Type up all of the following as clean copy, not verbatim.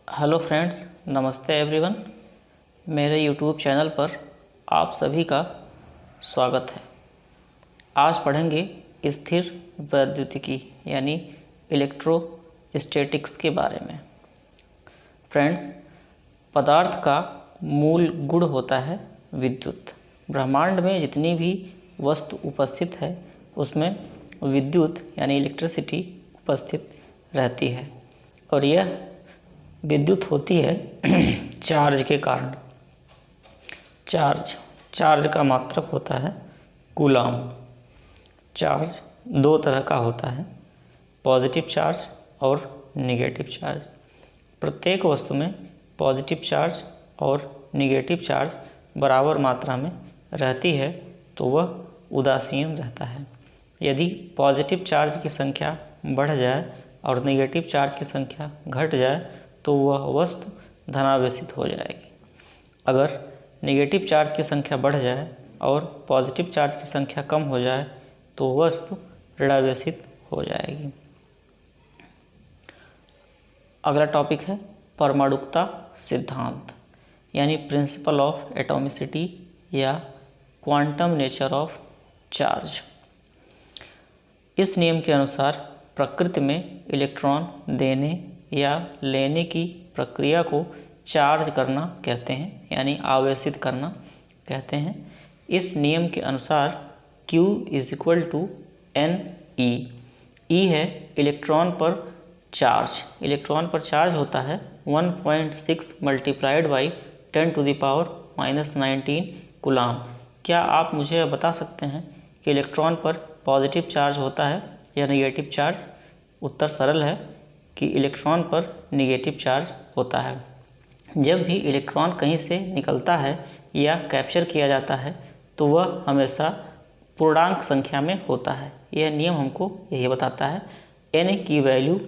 Hello friends, नमस्ते everyone. मेरे YouTube channel पर आप सभी का स्वागत है। आज पढ़ेंगे स्थिर वैद्युतिकी यानी इलेक्ट्रोस्टैटिक्स के बारे में। फ्रेंड्स, पदार्थ का मूल गुण होता है विद्युत। ब्रह्मांड में जितनी भी वस्तु उपस्थित है उसमें विद्युत यानी इलेक्ट्रिसिटी उपस्थित रहती है और यह विद्युत होती है चार्ज के कारण। चार्ज का मात्रक होता है कूलाम। चार्ज दो तरह का होता है, पॉजिटिव चार्ज और नेगेटिव चार्ज। प्रत्येक वस्तु में पॉजिटिव चार्ज और नेगेटिव चार्ज बराबर मात्रा में रहती है तो वह उदासीन रहता है। यदि पॉजिटिव चार्ज की संख्या बढ़ जाए और नेगेटिव चार्ज की संख्या घट जाए तो वह वस्तु धनावेशित हो जाएगी। अगर नेगेटिव चार्ज की संख्या बढ़ जाए और पॉजिटिव चार्ज की संख्या कम हो जाए तो वस्तु ऋणावेशित हो जाएगी। अगला टॉपिक है परमाणुकता सिद्धांत यानी प्रिंसिपल ऑफ एटॉमिसिटी या क्वांटम नेचर ऑफ चार्ज। इस नियम के अनुसार प्रकृति में इलेक्ट्रॉन देने या लेने की प्रक्रिया को चार्ज करना कहते हैं यानी आवेशित करना कहते हैं। इस नियम के अनुसार Q = NE। E है इलेक्ट्रॉन पर चार्ज। इलेक्ट्रॉन पर चार्ज होता है 1.6 × 10⁻⁻19 कूलाम। क्या आप मुझे बता सकते हैं कि इलेक्ट्रॉन पर पॉजिटिव चार्ज होता है या नेगेटिव चार्ज? उत्तर सरल है कि इलेक्ट्रॉन पर नेगेटिव चार्ज होता है। जब भी इलेक्ट्रॉन कहीं से निकलता है या कैप्चर किया जाता है तो वह हमेशा पूर्णांक संख्या में होता है। यह नियम हमको यही बताता है। n की वैल्यू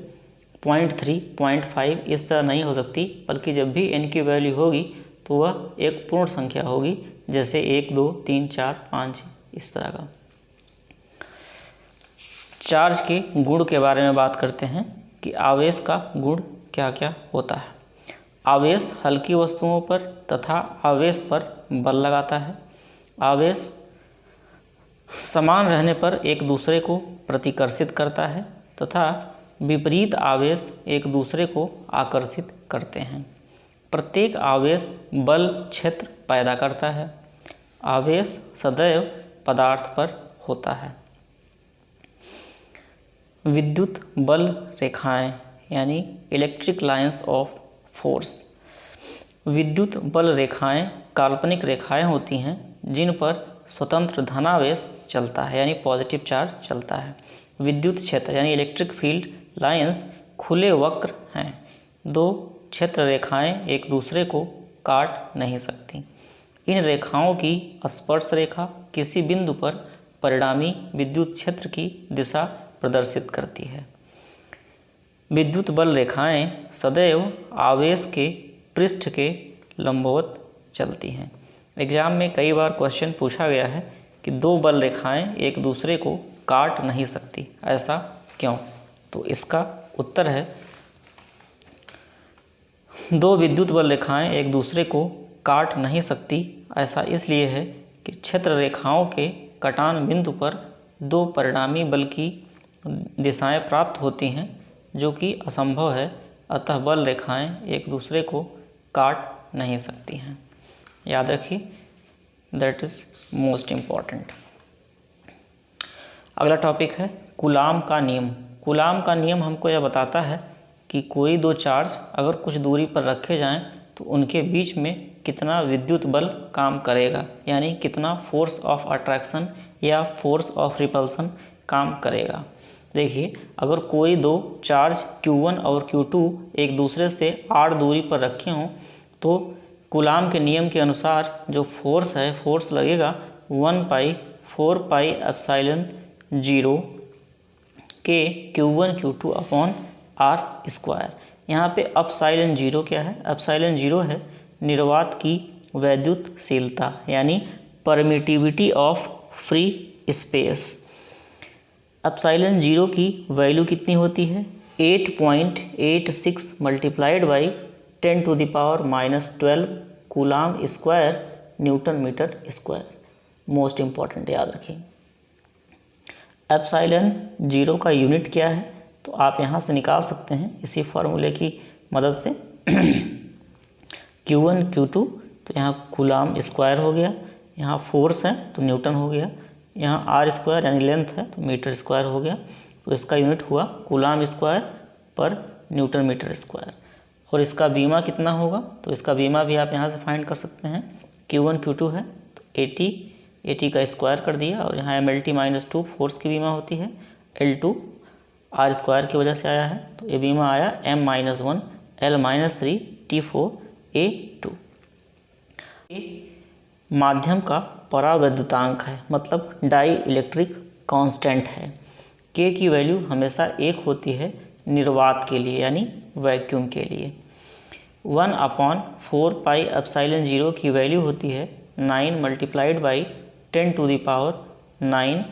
0.3, 0.5 इस तरह नहीं हो सकती, बल्कि जब भी n की वैल्यू होगी तो वह एक पूर्ण संख्या होगी, जैसे 1, 2, 3, 4, 5 इस तरह का। चार्ज के गुण के बारे में बात करते हैं कि आवेश का गुण क्या क्या होता है। आवेश हल्की वस्तुओं पर तथा आवेश पर बल लगाता है। आवेश समान रहने पर एक दूसरे को प्रतिकर्षित करता है तथा विपरीत आवेश एक दूसरे को आकर्षित करते हैं। प्रत्येक आवेश बल क्षेत्र पैदा करता है। आवेश सदैव पदार्थ पर होता है। विद्युत बल रेखाएं यानी इलेक्ट्रिक लाइंस ऑफ फोर्स। विद्युत बल रेखाएं काल्पनिक रेखाएं होती हैं जिन पर स्वतंत्र धनावेश चलता है यानी पॉजिटिव चार्ज चलता है। विद्युत क्षेत्र यानी इलेक्ट्रिक फील्ड लाइंस खुले वक्र हैं। दो क्षेत्र रेखाएं एक दूसरे को काट नहीं सकती। इन रेखाओं की स्पर्श रेखा किसी बिंदु पर परिणामी विद्युत क्षेत्र की दिशा प्रदर्शित करती है। विद्युत बल रेखाएं सदैव आवेश के पृष्ठ के लंबवत चलती हैं। एग्जाम में कई बार क्वेश्चन पूछा गया है कि दो बल रेखाएं एक दूसरे को काट नहीं सकती, ऐसा क्यों? तो इसका उत्तर है दो विद्युत बल रेखाएं एक दूसरे को काट नहीं सकती, ऐसा इसलिए है कि क्षेत्र रेखाओं के कटान बिंदु पर दो परिणामी बल की दिशाएं प्राप्त होती हैं जो कि असंभव है। अतः बल रेखाएं एक दूसरे को काट नहीं सकती हैं। याद रखिए, दैट इज़ मोस्ट इम्पॉर्टेंट। अगला टॉपिक है कूलाम का नियम। कूलाम का नियम हमको यह बताता है कि कोई दो चार्ज अगर कुछ दूरी पर रखे जाएं तो उनके बीच में कितना विद्युत बल काम करेगा, यानी कितना फोर्स ऑफ अट्रैक्शन या फोर्स ऑफ रिपल्सन काम करेगा। देखिए, अगर कोई दो चार्ज Q1 और Q2 एक दूसरे से r दूरी पर रखे हों तो कूलाम के नियम के अनुसार जो फोर्स है, फोर्स लगेगा 1/4πε0 के Q1 Q2 अपॉन r²। यहाँ पे एप्सिलॉन 0 क्या है? एप्सिलॉन 0 है निर्वात की वैद्युतशीलता यानी permittivity of free space. Epsilon 0 की वैल्यू कितनी होती है? 8.86 × 10⁻⁻12 coulomb square newton metre square. Most important याद रखिए। एप्सिलॉन जीरो का यूनिट क्या है, तो आप यहाँ से निकाल सकते हैं इसी फार्मूले की मदद से। Q1 Q2 तो यहाँ कूलाम स्क्वायर हो गया, यहाँ फोर्स है तो न्यूटन हो गया, यहाँ आर स्क्वायर यानी लेंथ है तो मीटर स्क्वायर हो गया। तो इसका यूनिट हुआ कूलाम स्क्वायर पर न्यूटन मीटर स्क्वायर। और इसका बीमा कितना होगा, तो इसका बीमा भी आप यहाँ से फाइंड कर सकते हैं। Q1 Q2 है तो 80 का स्क्वायर कर दिया, और यहाँ MLT-2 फोर्स की बीमा होती है, L2 आर स्क्वायर की वजह से आया है, तो ये बीमा आया M-1 L-3 T4 A2। माध्यम का परावैद्युतांक है, मतलब डाई इलेक्ट्रिक कांस्टेंट है। K की वैल्यू हमेशा 1 होती है निर्वात के लिए यानी वैक्यूम के लिए। 1/4 पाई एप्सिलॉन जीरो की वैल्यू होती है 9 × 10⁻9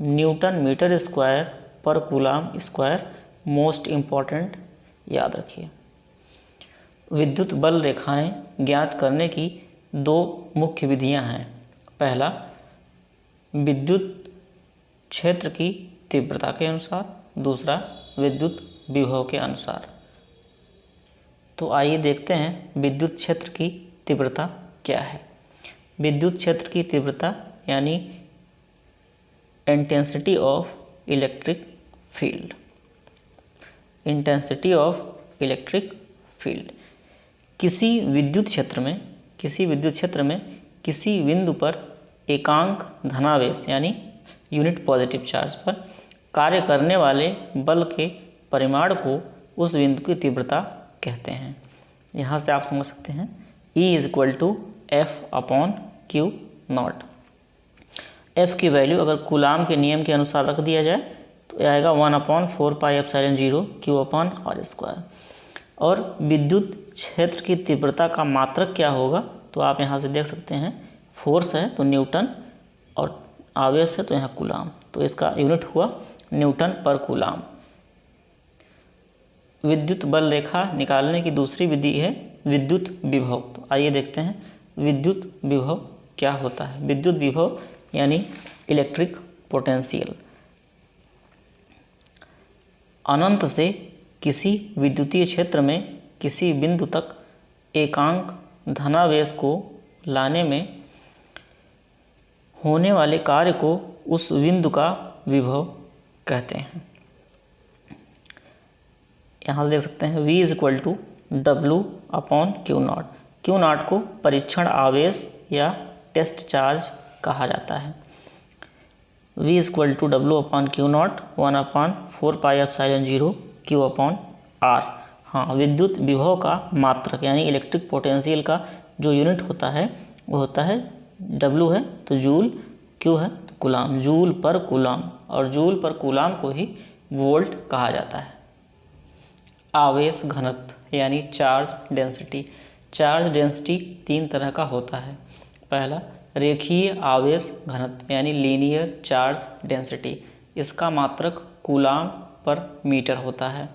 न्यूटन मीटर स्क्वायर पर कूलाम स्क्वायर। मोस्ट इम्पॉर्टेंट याद रखिए। विद्युत बल रेखाएं ज्ञात करने की दो मुख्य विधियां हैं। पहला, विद्युत क्षेत्र की तीव्रता के अनुसार, दूसरा विद्युत विभव के अनुसार। तो आइए देखते हैं विद्युत क्षेत्र की तीव्रता क्या है। विद्युत क्षेत्र की तीव्रता यानी intensity of electric field. Intensity of electric field किसी विद्युत क्षेत्र में किसी बिंदु पर एकांक धनावेश यानी यूनिट पॉजिटिव चार्ज पर कार्य करने वाले बल के परिमाण को उस बिंदु की तीव्रता कहते हैं। यहाँ से आप समझ सकते हैं E = F/Q0। F की वैल्यू अगर कूलाम के नियम के अनुसार रख दिया जाए तो यह आएगा 1/4 पाई एप्सिलॉन जीरो Q/r²। और विद्युत क्षेत्र की तीव्रता का मात्रक क्या होगा, तो आप यहाँ से देख सकते हैं फोर्स है तो न्यूटन और आवेश है तो यहाँ कूलाम, तो इसका यूनिट हुआ न्यूटन पर कूलाम। विद्युत बल रेखा निकालने की दूसरी विधि है विद्युत विभव। तो आइए देखते हैं विद्युत विभव क्या होता है। विद्युत विभव यानी इलेक्ट्रिक पोटेंशियल। अनंत से किसी विद्युतीय क्षेत्र में किसी बिंदु तक एकांक धनावेश को लाने में होने वाले कार्य को उस बिंदु का विभव कहते हैं। यहाँ से देख सकते हैं V = W/Q0। Q0 को परीक्षण आवेश या टेस्ट चार्ज कहा जाता है। V = W/Q0 1/4 pi epsilon zero Q/r। हाँ, विद्युत विभव का मात्रक यानी इलेक्ट्रिक पोटेंशियल का जो यूनिट होता है वो होता है W है तो जूल, Q है तो कूलाम, जूल पर कूलाम, और जूल पर कूलाम को ही वोल्ट कहा जाता है। आवेश घनत्व यानी चार्ज डेंसिटी। चार्ज डेंसिटी 3 तरह का होता है। पहला, रेखीय आवेश घनत्व यानी लीनियर चार्ज डेंसिटी, इसका मात्रक कूलाम पर मीटर होता है।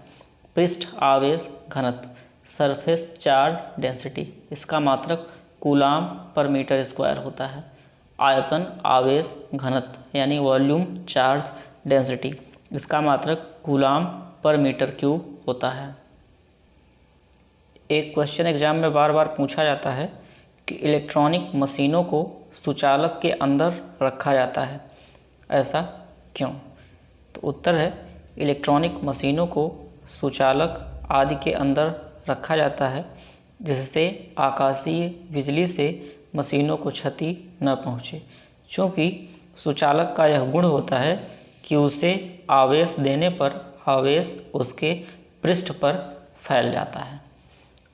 पृष्ठ आवेश घनत्व सरफेस चार्ज डेंसिटी, इसका मात्रक कूलाम पर मीटर स्क्वायर होता है। आयतन आवेश घनत्व यानी वॉल्यूम चार्ज डेंसिटी, इसका मात्रक कूलाम पर मीटर क्यूब होता है। एक क्वेश्चन एग्जाम में बार बार पूछा जाता है कि इलेक्ट्रॉनिक मशीनों को सुचालक के अंदर रखा जाता है, ऐसा क्यों? तो उत्तर है इलेक्ट्रॉनिक मशीनों को सुचालक आदि के अंदर रखा जाता है जिससे आकाशीय बिजली से मशीनों को क्षति न पहुँचे। चूँकि सुचालक का यह गुण होता है कि उसे आवेश देने पर आवेश उसके पृष्ठ पर फैल जाता है।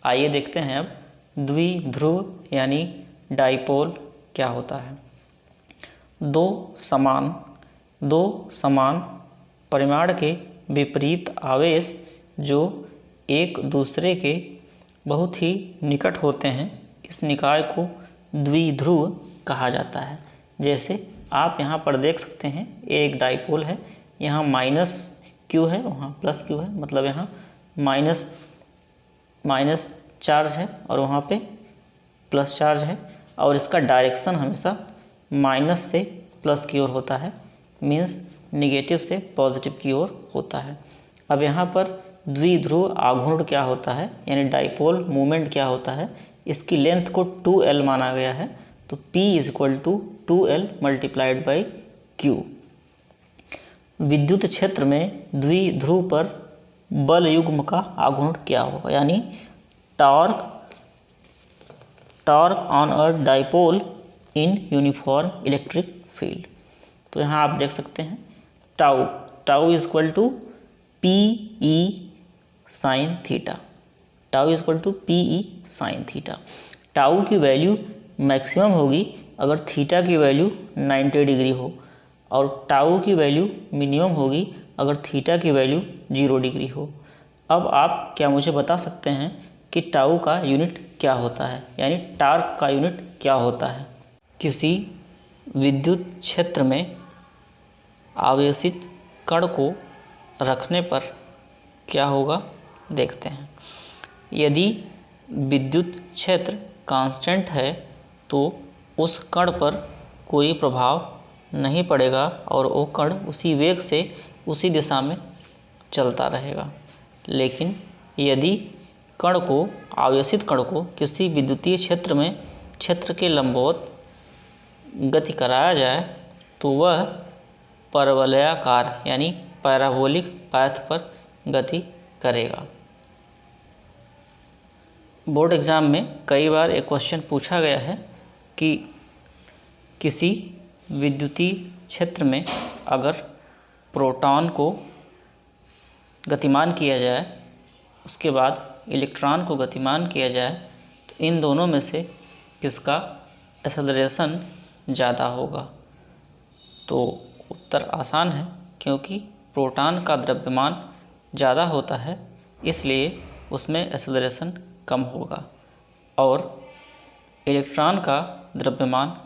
आइए देखते हैं अब द्विध्रुव यानी डाइपोल क्या होता है। दो समान परिमाण के विपरीत आवेश जो एक दूसरे के बहुत ही निकट होते हैं, इस निकाय को द्विध्रुव कहा जाता है। जैसे आप यहाँ पर देख सकते हैं एक डाइपोल है, यहाँ -Q है, वहाँ +Q है, मतलब यहाँ माइनस चार्ज है और वहाँ पे प्लस चार्ज है, और इसका डायरेक्शन हमेशा माइनस से प्लस की ओर होता है, मीन्स निगेटिव से पॉजिटिव की ओर होता है। अब यहाँ पर द्विध्रुव आघूर्ण क्या होता है, यानी डाइपोल मोमेंट क्या होता है, इसकी लेंथ को 2L माना गया है, तो P = 2L multiplied by Q। विद्युत क्षेत्र में द्विध्रुव पर बल युग्म का आघूर्ण क्या होगा, यानी torque on a dipole in uniform electric field. तो यहाँ आप देख सकते हैं tau = PE sin theta, tau = PE sin theta. Tau की वैल्यू मैक्सिमम होगी अगर थीटा की वैल्यू 90 डिग्री हो, और टाउ की वैल्यू मिनिमम होगी अगर थीटा की वैल्यू 0 डिग्री हो। अब आप क्या मुझे बता सकते हैं कि टाउ का यूनिट क्या होता है, यानी टार्क का यूनिट क्या होता है। किसी विद्युत क्षेत्र में आवेशित कण को रखने पर क्या होगा, देखते हैं। यदि विद्युत क्षेत्र कांस्टेंट है तो उस कण पर कोई प्रभाव नहीं पड़ेगा और वो कण उसी वेग से उसी दिशा में चलता रहेगा। लेकिन यदि आवेशित कण को किसी विद्युतीय क्षेत्र के लंबवत गति कराया जाए तो वह परवलयाकार यानी पैराबोलिक पाथ पर गति करेगा। बोर्ड एग्ज़ाम में कई बार एक क्वेश्चन पूछा गया है कि किसी विद्युतीय क्षेत्र में अगर प्रोटॉन को गतिमान किया जाए, उसके बाद इलेक्ट्रॉन को गतिमान किया जाए, तो इन दोनों में से किसका एक्सेलरेशन ज़्यादा होगा। तो उत्तर आसान है, क्योंकि प्रोटॉन का द्रव्यमान ज़्यादा होता है, इसलिए उसमें एक्सेलरेशन कम होगा, और इलेक्ट्रॉन का द्रव्यमान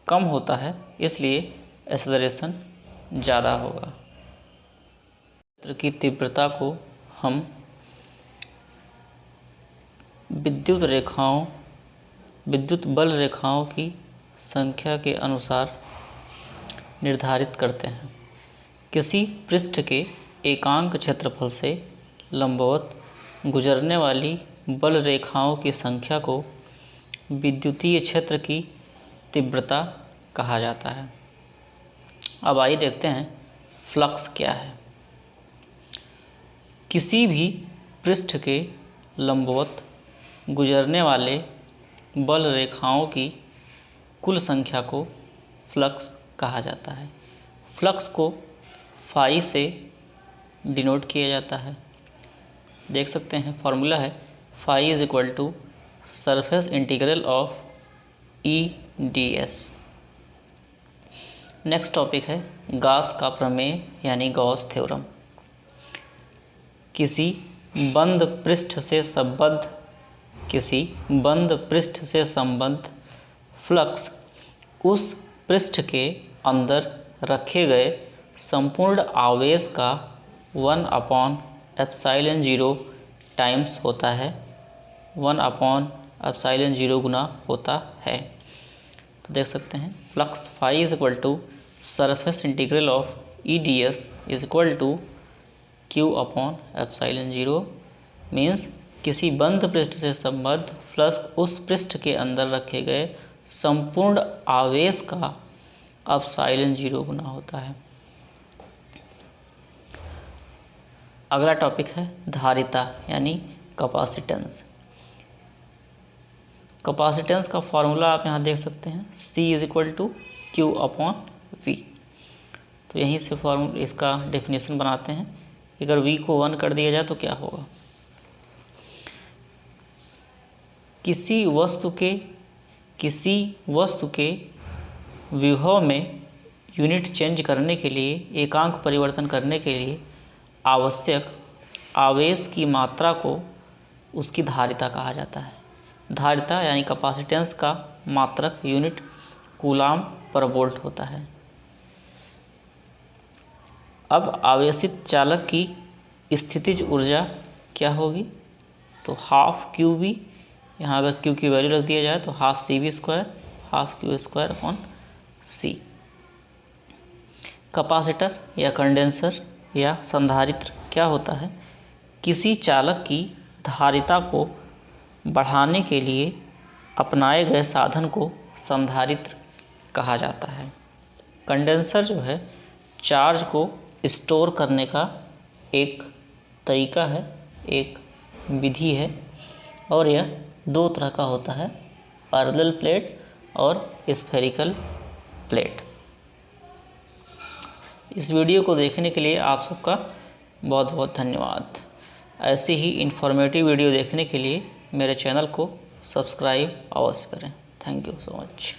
कम होता है, इसलिए एक्सेलरेशन ज़्यादा होगा। क्षेत्र की तीव्रता को हम विद्युत बल रेखाओं की संख्या के अनुसार निर्धारित करते हैं। किसी पृष्ठ के एकांक क्षेत्रफल से लंबवत गुजरने वाली बल रेखाओं की संख्या को विद्युतीय क्षेत्र की तीव्रता कहा जाता है। अब आइए देखते हैं फ्लक्स क्या है। किसी भी पृष्ठ के लंबवत गुजरने वाले बल रेखाओं की कुल संख्या को फ्लक्स कहा जाता है। फ्लक्स को फाई से डिनोट किया जाता है। देख सकते हैं फॉर्मूला है phi = surface integral of EdS। Next topic है गॉस का प्रमेय यानी गॉस थ्योरम। किसी बंद पृष्ठ से संबद्ध फ्लक्स उस पृष्ठ के अंदर रखे गए संपूर्ण आवेश का 1/ε0 टाइम्स होता है, 1/ε0 गुना होता है। तो देख सकते हैं flux phi = surface integral of EdS = Q/ε0, means किसी बंद पृष्ठ से संबद्ध फ्लक्स उस पृष्ठ के अंदर रखे गए संपूर्ण आवेश का ε0 गुना होता है। अगला टॉपिक है धारिता यानी कैपेसिटेंस। कैपेसिटेंस का फॉर्मूला आप यहाँ देख सकते हैं C = Q/V। तो यहीं से इसका डेफिनेशन बनाते हैं। अगर V को 1 कर दिया जाए तो क्या होगा। किसी वस्तु के विभव में यूनिट चेंज करने के लिए, एकांक परिवर्तन करने के लिए आवश्यक आवेश की मात्रा को उसकी धारिता कहा जाता है। धारिता यानी कैपेसिटेंस का मात्रक यूनिट कूलाम/वोल्ट होता है। अब आवेशित चालक की स्थितिज ऊर्जा क्या होगी, तो हाफ क्यू बी, यहाँ अगर क्यू की वैल्यू रख दिया जाए तो half C B square, half Q square upon C. Capacitor या कंडेंसर या संधारित्र क्या होता है? किसी चालक की धारिता को बढ़ाने के लिए अपनाए गए साधन को संधारित्र कहा जाता है। कंडेंसर जो है चार्ज को स्टोर करने का एक तरीका है, एक विधि है, और यह दो तरह का होता है, पैरेलल प्लेट और स्फेरिकल प्लेट। इस वीडियो को देखने के लिए आप सबका बहुत बहुत धन्यवाद। ऐसी ही इन्फॉर्मेटिव वीडियो देखने के लिए मेरे चैनल को सब्सक्राइब अवश्य करें। Thank you so much.